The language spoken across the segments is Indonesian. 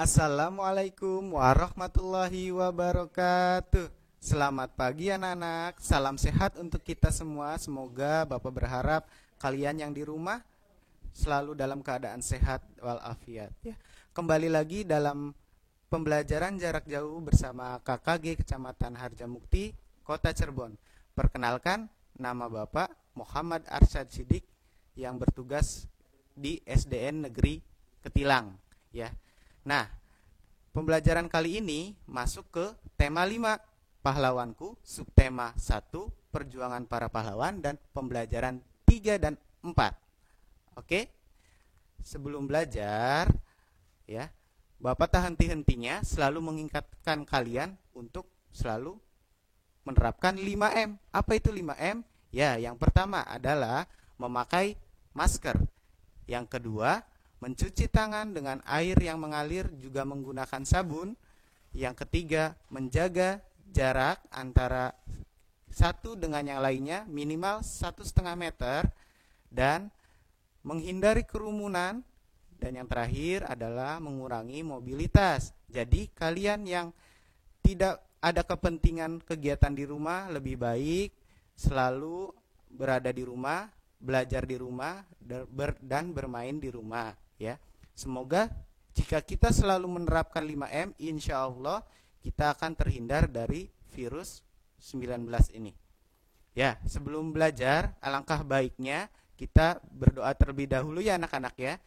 Assalamualaikum warahmatullahi wabarakatuh. Selamat pagi anak-anak. Salam sehat untuk kita semua. Semoga Bapak berharap kalian yang di rumah selalu dalam keadaan sehat walafiat ya. Kembali lagi dalam pembelajaran jarak jauh bersama KKG Kecamatan Harjamukti, Kota Cirebon. Perkenalkan, nama Bapak Muhammad Arsyad Sidik yang bertugas di SDN Negeri Ketilang ya. Nah, pembelajaran kali ini masuk ke tema 5, pahlawanku, subtema 1, perjuangan para pahlawan, dan pembelajaran 3 dan 4. Oke? Sebelum belajar, ya, Bapak tak henti-hentinya selalu mengingatkan kalian untuk selalu menerapkan 5M. Apa itu 5M? Ya, yang pertama adalah memakai masker. Yang kedua, mencuci tangan dengan air yang mengalir juga menggunakan sabun. Yang ketiga, menjaga jarak antara satu dengan yang lainnya minimal 1,5 meter dan menghindari kerumunan. Dan yang terakhir adalah mengurangi mobilitas. Jadi kalian yang tidak ada kepentingan kegiatan di rumah, lebih baik selalu berada di rumah, belajar di rumah, dan bermain di rumah ya. Semoga jika kita selalu menerapkan 5M, insya Allah kita akan terhindar dari virus 19 ini. Ya, sebelum belajar, alangkah baiknya kita berdoa terlebih dahulu ya anak-anak ya.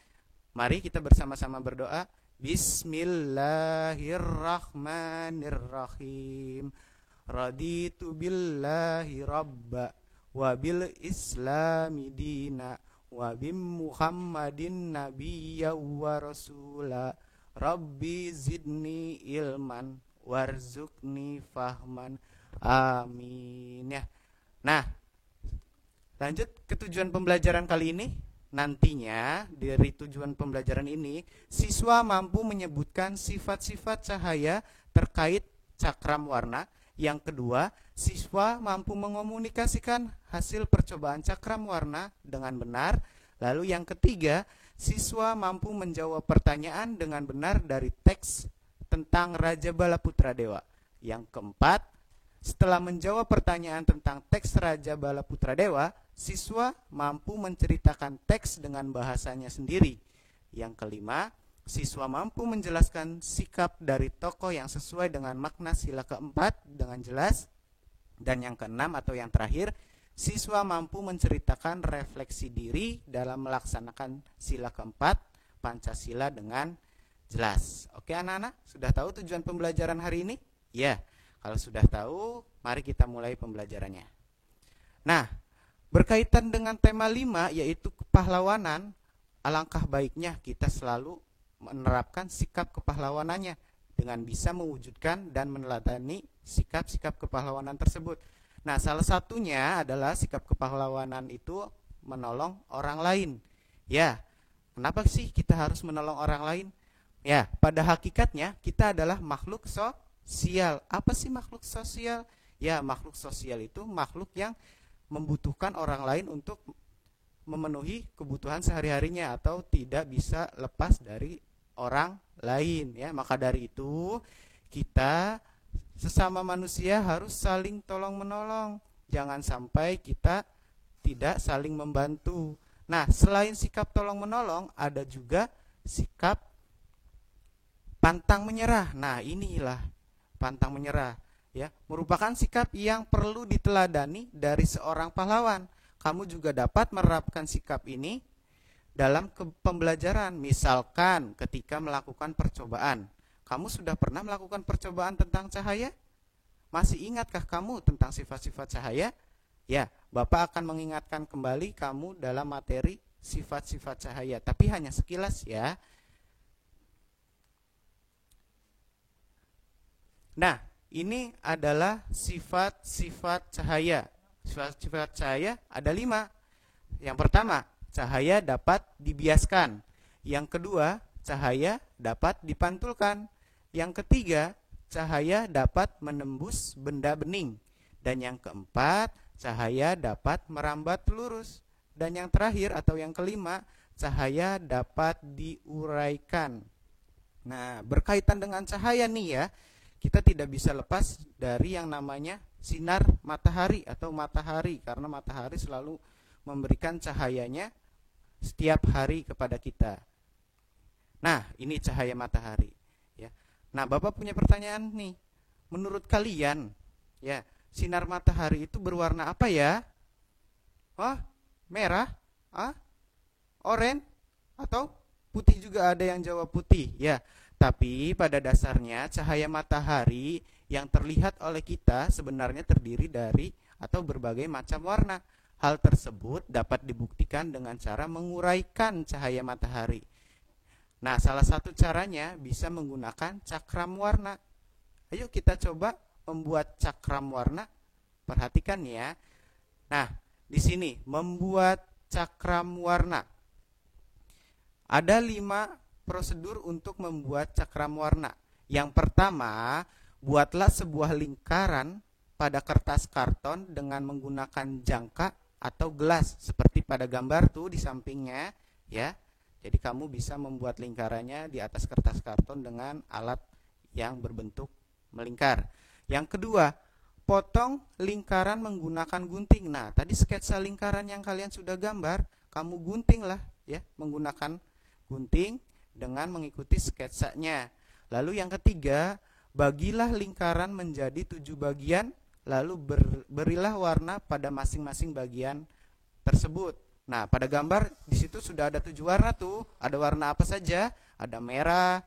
Mari kita bersama-sama berdoa. Bismillahirrahmanirrahim. Raditu billahi rabba wa bil islami dina wa bim Muhammadin nabiyya wa rasula. Rabbi zidni ilman warzuqni fahman. Amin ya. Nah, lanjut ke tujuan pembelajaran kali ini. Nantinya dari tujuan pembelajaran ini, siswa mampu menyebutkan sifat-sifat cahaya terkait cakram warna. Yang kedua, siswa mampu mengomunikasikan hasil percobaan cakram warna dengan benar. Lalu yang ketiga, siswa mampu menjawab pertanyaan dengan benar dari teks tentang Raja Bala Putra Dewa. Yang keempat, setelah menjawab pertanyaan tentang teks Raja Bala Putra Dewa, siswa mampu menceritakan teks dengan bahasanya sendiri. Yang kelima, siswa mampu menjelaskan sikap dari tokoh yang sesuai dengan makna sila keempat dengan jelas. Dan yang keenam atau yang terakhir, siswa mampu menceritakan refleksi diri dalam melaksanakan sila keempat Pancasila dengan jelas. Oke anak-anak, sudah tahu tujuan pembelajaran hari ini? Ya, kalau sudah tahu, mari kita mulai pembelajarannya. Nah, berkaitan dengan tema 5 yaitu kepahlawanan, alangkah baiknya kita selalu menerapkan sikap kepahlawanannya dengan bisa mewujudkan dan meneladani sikap-sikap kepahlawanan tersebut. Nah, salah satunya adalah sikap kepahlawanan itu menolong orang lain. Ya, kenapa sih kita harus menolong orang lain? Ya, pada hakikatnya kita adalah makhluk sosial. Apa sih makhluk sosial? Ya, makhluk sosial itu makhluk yang membutuhkan orang lain untuk memenuhi kebutuhan sehari-harinya atau tidak bisa lepas dari orang lain ya. Maka dari itu kita sesama manusia harus saling tolong-menolong. Jangan sampai kita tidak saling membantu. Nah, selain sikap tolong-menolong, ada juga sikap pantang menyerah. Nah, inilah pantang menyerah ya, merupakan sikap yang perlu diteladani dari seorang pahlawan. Kamu juga dapat menerapkan sikap ini dalam pembelajaran. Misalkan ketika melakukan percobaan, kamu sudah pernah melakukan percobaan tentang cahaya? Masih ingatkah kamu tentang sifat-sifat cahaya? Ya, Bapak akan mengingatkan kembali kamu dalam materi sifat-sifat cahaya, tapi hanya sekilas ya. Nah, ini adalah sifat-sifat cahaya. Sifat-sifat cahaya ada 5. Yang pertama, cahaya dapat dibiaskan. Yang kedua, cahaya dapat dipantulkan. Yang ketiga, cahaya dapat menembus benda bening. Dan yang keempat, cahaya dapat merambat lurus. Dan yang terakhir atau yang kelima, cahaya dapat diuraikan. Nah, berkaitan dengan cahaya nih ya, kita tidak bisa lepas dari yang namanya sinar matahari atau matahari, karena matahari selalu memberikan cahayanya setiap hari kepada kita. Nah, ini cahaya matahari ya. Nah, Bapak punya pertanyaan nih. Menurut kalian, ya, sinar matahari itu berwarna apa ya? Wah, merah, oranye, atau putih? Juga ada yang jawab putih, ya. Tapi pada dasarnya cahaya matahari yang terlihat oleh kita sebenarnya terdiri dari atau berbagai macam warna. Hal tersebut dapat dibuktikan dengan cara menguraikan cahaya matahari. Nah, salah satu caranya bisa menggunakan cakram warna. Ayo kita coba membuat cakram warna. Perhatikan ya. Nah, di sini membuat cakram warna. Ada 5 prosedur untuk membuat cakram warna. Yang pertama, buatlah sebuah lingkaran pada kertas karton dengan menggunakan jangka atau gelas seperti pada gambar tuh di sampingnya, ya. Jadi kamu bisa membuat lingkarannya di atas kertas karton dengan alat yang berbentuk melingkar. Yang kedua, potong lingkaran menggunakan gunting. Nah, tadi sketsa lingkaran yang kalian sudah gambar, kamu guntinglah ya menggunakan gunting dengan mengikuti sketsanya. Lalu yang ketiga, bagilah lingkaran menjadi 7 bagian, lalu berilah warna pada masing-masing bagian tersebut. Nah, pada gambar di situ sudah ada 7 warna tuh. Ada warna apa saja? Ada merah,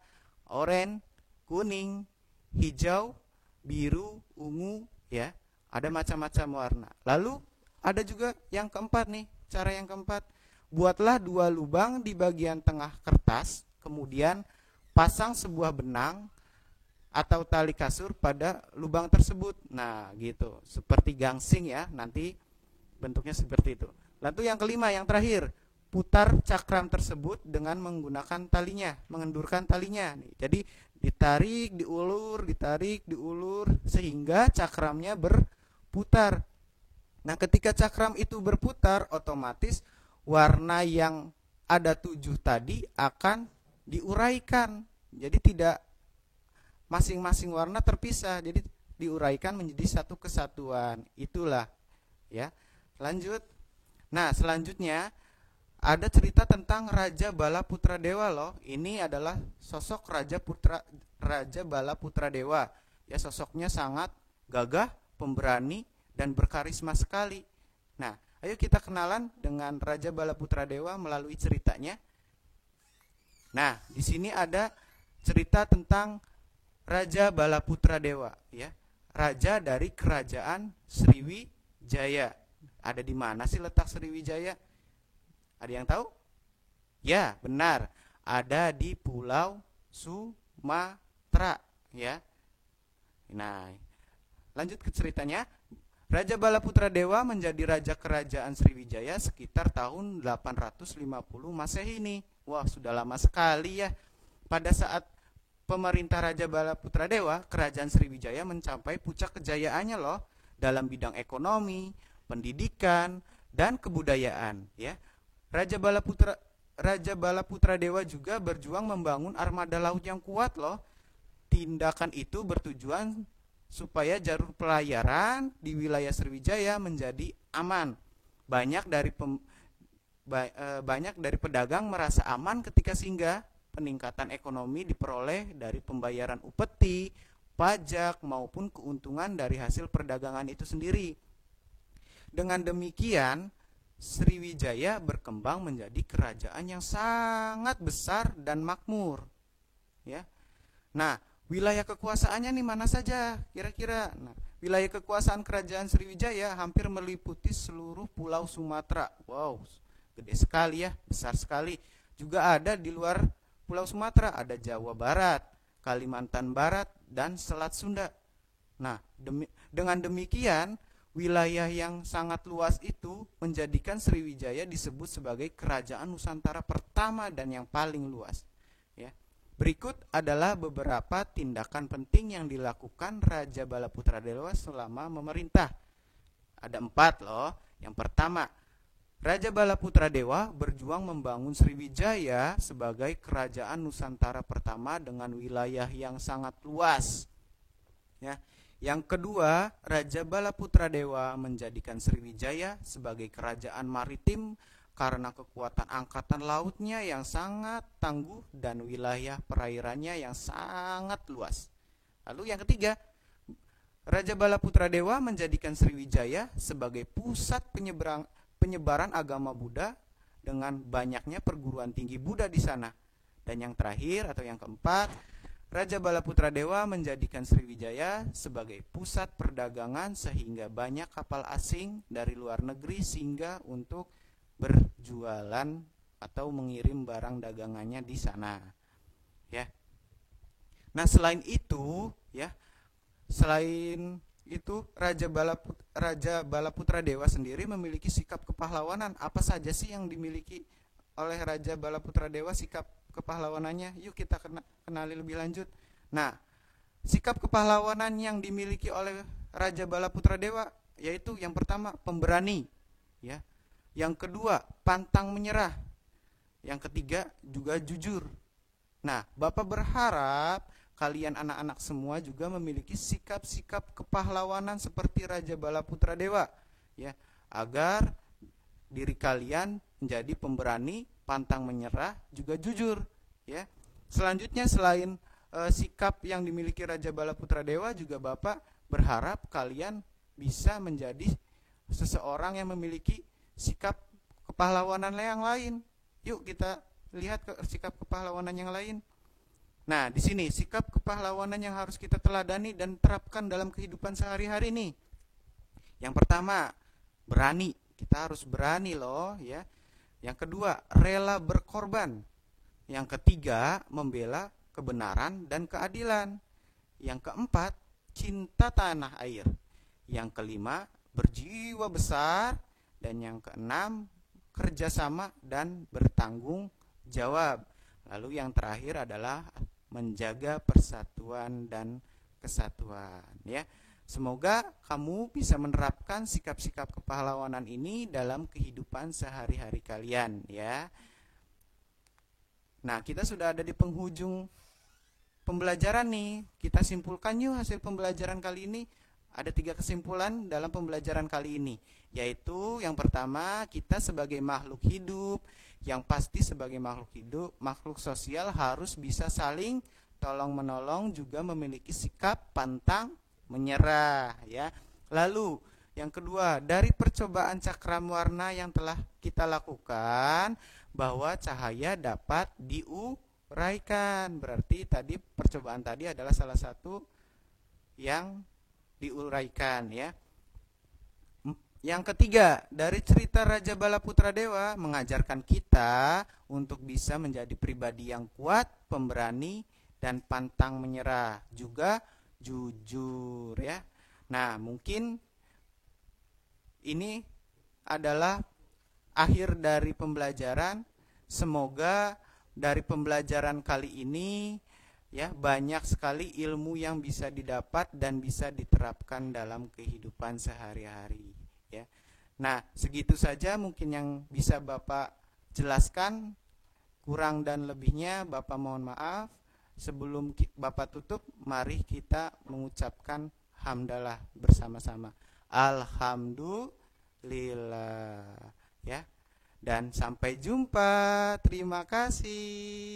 oranye, kuning, hijau, biru, ungu, ya. Ada macam-macam warna. Lalu ada juga yang keempat nih, cara yang keempat. Buatlah 2 lubang di bagian tengah kertas, kemudian pasang sebuah benang atau tali kasur pada lubang tersebut. Nah, gitu. Seperti gangsing ya, nanti bentuknya seperti itu. Lalu yang kelima, yang terakhir, putar cakram tersebut dengan menggunakan talinya, mengendurkan talinya. Jadi ditarik, diulur, sehingga cakramnya berputar. Nah, ketika cakram itu berputar, otomatis warna yang ada 7 tadi akan diuraikan. Jadi tidak masing-masing warna terpisah, jadi diuraikan menjadi satu kesatuan. Itulah ya. Lanjut. Nah, selanjutnya ada cerita tentang Raja Bala Putra Dewa loh. Ini adalah sosok Raja Bala Putra Dewa. Ya, sosoknya sangat gagah, pemberani, dan berkarisma sekali. Nah, ayo kita kenalan dengan Raja Bala Putra Dewa melalui ceritanya. Nah, di sini ada cerita tentang Raja Bala Putra Dewa, ya. Raja dari kerajaan Sriwijaya. Ada di mana sih letak Sriwijaya? Ada yang tahu? Ya, benar. Ada di Pulau Sumatera, ya. Nah, lanjut ke ceritanya. Raja Bala Putra Dewa menjadi raja kerajaan Sriwijaya sekitar tahun 850 Masehi ini. Wah, sudah lama sekali ya. Pada saat pemerintah Raja Bala Putra Dewa, kerajaan Sriwijaya mencapai puncak kejayaannya loh dalam bidang ekonomi, pendidikan, dan kebudayaan, ya. Raja Bala Putra Dewa juga berjuang membangun armada laut yang kuat loh. Tindakan itu bertujuan supaya jalur pelayaran di wilayah Sriwijaya menjadi aman. Banyak dari pedagang merasa aman ketika singgah. Peningkatan ekonomi diperoleh dari pembayaran upeti, pajak, maupun keuntungan dari hasil perdagangan itu sendiri. Dengan demikian, Sriwijaya berkembang menjadi kerajaan yang sangat besar dan makmur. Ya. Nah, wilayah kekuasaannya nih mana saja kira-kira? Nah, wilayah kekuasaan kerajaan Sriwijaya hampir meliputi seluruh Pulau Sumatera. Wow, gede sekali ya, besar sekali. Juga ada di luar Pulau Sumatera, ada Jawa Barat, Kalimantan Barat, dan Selat Sunda. Nah, dengan demikian, wilayah yang sangat luas itu menjadikan Sriwijaya disebut sebagai kerajaan Nusantara pertama dan yang paling luas. Ya. Berikut adalah beberapa tindakan penting yang dilakukan Raja Bala Putra Dewa selama memerintah. Ada 4 loh. Yang pertama, Raja Balaputra Dewa berjuang membangun Sriwijaya sebagai kerajaan Nusantara pertama dengan wilayah yang sangat luas. Ya. Yang kedua, Raja Balaputra Dewa menjadikan Sriwijaya sebagai kerajaan maritim karena kekuatan angkatan lautnya yang sangat tangguh dan wilayah perairannya yang sangat luas. Lalu yang ketiga, Raja Balaputra Dewa menjadikan Sriwijaya sebagai pusat penyebaran agama Buddha dengan banyaknya perguruan tinggi Buddha di sana. Dan yang terakhir atau yang keempat, Raja Balaputra Dewa menjadikan Sriwijaya sebagai pusat perdagangan sehingga banyak kapal asing dari luar negeri singgah untuk berjualan atau mengirim barang dagangannya di sana. Ya. Nah, selain itu, Raja Balaputra Dewa sendiri memiliki sikap kepahlawanan. Apa saja sih yang dimiliki oleh Raja Balaputra Dewa sikap kepahlawanannya? Yuk kita kenali lebih lanjut. Nah, sikap kepahlawanan yang dimiliki oleh Raja Balaputra Dewa yaitu yang pertama pemberani, ya. Yang kedua pantang menyerah. Yang ketiga juga jujur. Nah, Bapak berharap kalian anak-anak semua juga memiliki sikap-sikap kepahlawanan seperti Raja Balaputra Dewa, ya, agar diri kalian menjadi pemberani, pantang menyerah, juga jujur, ya. Selanjutnya selain sikap yang dimiliki Raja Balaputra Dewa, juga Bapak berharap kalian bisa menjadi seseorang yang memiliki sikap kepahlawanan yang lain. Yuk kita lihat sikap kepahlawanan yang lain. Nah, di sini sikap kepahlawanan yang harus kita teladani dan terapkan dalam kehidupan sehari-hari nih. Yang pertama, berani. Kita harus berani loh, ya. Yang kedua, rela berkorban. Yang ketiga, membela kebenaran dan keadilan. Yang keempat, cinta tanah air. Yang kelima, berjiwa besar. Dan yang keenam, kerjasama dan bertanggung jawab. Lalu yang terakhir adalah menjaga persatuan dan kesatuan, ya. Semoga kamu bisa menerapkan sikap-sikap kepahlawanan ini dalam kehidupan sehari-hari kalian, ya. Nah, kita sudah ada di penghujung pembelajaran nih. Kita simpulkan yuk hasil pembelajaran kali ini. Ada 3 kesimpulan dalam pembelajaran kali ini, yaitu yang pertama, kita sebagai makhluk hidup, yang pasti sebagai makhluk hidup, makhluk sosial harus bisa saling tolong-menolong, juga memiliki sikap pantang menyerah, ya. Lalu yang kedua, dari percobaan cakrawala yang telah kita lakukan, bahwa cahaya dapat diuraikan. Berarti tadi percobaan tadi adalah salah satu yang diuraikan, ya. Yang ketiga, dari cerita Raja Balaputra Dewa mengajarkan kita untuk bisa menjadi pribadi yang kuat, pemberani, dan pantang menyerah, juga jujur, ya. Nah, mungkin ini adalah akhir dari pembelajaran. Semoga dari pembelajaran kali ini, ya, banyak sekali ilmu yang bisa didapat dan bisa diterapkan dalam kehidupan sehari-hari, ya. Nah, segitu saja mungkin yang bisa Bapak jelaskan. Kurang dan lebihnya Bapak mohon maaf. Sebelum Bapak tutup, mari kita mengucapkan hamdalah bersama-sama. Alhamdulillah, ya. Dan sampai jumpa. Terima kasih.